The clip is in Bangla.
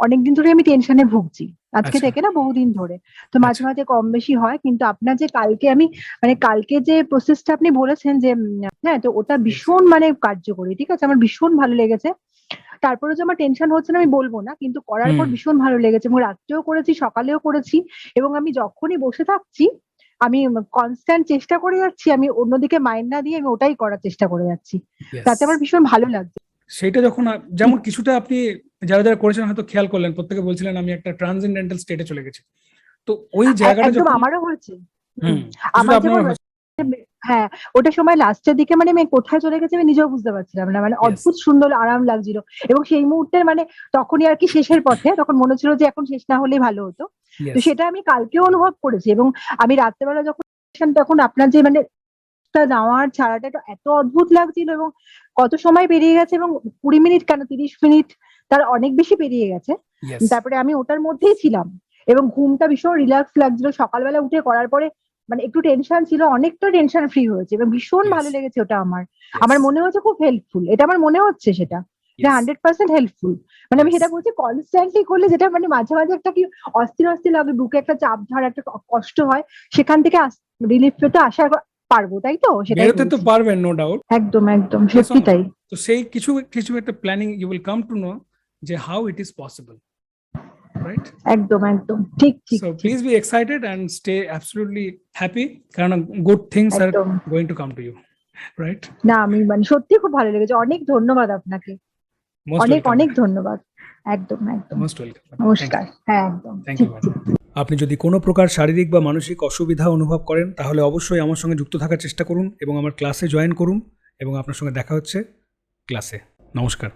অনেকদিন ধরে আমি টেনশনে ভুগছি। আজকে আচ্ছা থেকে না, বহুদিন ধরে। তো মাঝে, আচ্ছা মাঝে কম বেশি হয়। কিন্তু আপনার যে কালকে আমি মানে কালকে যে প্রসেসটা আপনি বলেছেন যে হ্যাঁ, তো ওটা ইয়েস ভীষণ মানে কার্যকরী। ঠিক আছে? আমার ভীষণ ভালো লেগেছে। তারপরে যে আমার টেনশন হচ্ছে না আমি বলব না। কিন্তু করার পর হুম ভীষণ ভালো লেগেছে এবং রাত্রেও করেছি, সকালেও করেছি এবং আমি যখনই বসে থাকছি আমি কনস্ট্যান্ট চেষ্টা করে যাচ্ছি। আমি অন্যদিকে মাইন্ড না দিয়ে আমি ওটাই করার চেষ্টা করে যাচ্ছি। ইয়েস তাতে আমার ভীষণ ভালো লাগছে। সেইটা যখন যেমন কিছুটা আপনি যারা যারা করেছেন হয়তো খেয়াল করলেন, প্রত্যেকে বলছিলেন আমি একটা ট্রান্সেন্ডেন্টাল স্টেটে চলে গেছি। তো ওই জায়গাটা একদম যখন আমারও হয়েছে। হুম। হুম কিছুটা আমার আপনার যেমন হচ্ছে। হ্যাঁ, ওটার সময় লাস্টের দিকে মানে আমি কোথায় চলে গেছি আমি নিজেও বুঝতে পারছিলাম না। মানে ইয়েস অদ্ভুত সুন্দর আরাম লাগছিল। এবং সেই মুহূর্তে মানে তখনই আরকি শেষের পথে তখন মনে হচ্ছিল যে এখন শেষ না হলেই ভালো হতো। তো ইয়েস সেটা আমি কালকেও অনুভব করেছি এবং আমি রাত্রেবেলা যখন তখন আপনার যে মানে টা যাওয়ার ছাড়াটা এটা এত অদ্ভুত লাগছিল এবং কত সময় পেরিয়ে গেছে এবং ২০ মিনিট কেন ৩০ মিনিট তার অনেক বেশি পেরিয়ে গেছে। ইয়েস তারপরে আমি ওটার মধ্যেই ছিলাম এবং ঘুমটা ভীষণ রিল্যাক্স লাগছিল। সকালবেলা উঠে করার পরে মানে একটু টেনশন ছিল, অনেকটা টেনশন ফ্রি হয়েছে এবং ভীষণ ইয়েস ভালো লেগেছে ওটা আমার। ইয়েস আমার মনে হচ্ছে খুব হেল্পফুল। এটা আমার মনে হচ্ছে সেটা। এটা ইয়েস 100% হেল্পফুল। মানে আমি ইয়েস সেটা বলছি কনস্ট্যান্টলি করলে যেটা মানে মাঝে, মাঝে একটা কি অস্থির, অস্থির লাগে, বুকে একটা চাপ ধরা, একটা কষ্ট হয়। সেখান থেকে রিলিফ পেতে আশা পারবো, তাই তো? সেটাই বেরোতে তো বলছি। পারবেন, নো ডাউট। একদম, একদম ইয়েস সত্যি তাই। তো সেই কিছু কিছু একটা planning you will come to know যে how it is possible, right? একদম, একদম। ঠিক, ঠিক, So ঠিক। please be excited and stay absolutely happy. Karan good things are একদম। going to come to you, right? না আমি মানে সত্যি খুব ভালো লেগেছে। অনেক ধন্যবাদ আপনাকে। Most অনেক, welcome, অনেক madam. ধন্যবাদ। একদম, একদম। Most welcome, madam. Thank নমস্কার। you. হ্যাঁ, একদম। Thank you, ঠিক, madam. ঠিক। আপনি যদি কোনো প্রকার শারীরিক বা মানসিক অসুবিধা অনুভব করেন তাহলে অবশ্যই আমার সঙ্গে যুক্ত থাকার চেষ্টা করুন এবং আমার ক্লাসে জয়েন করুন এবং আপনার সঙ্গে দেখা হচ্ছে ক্লাসে। নমস্কার।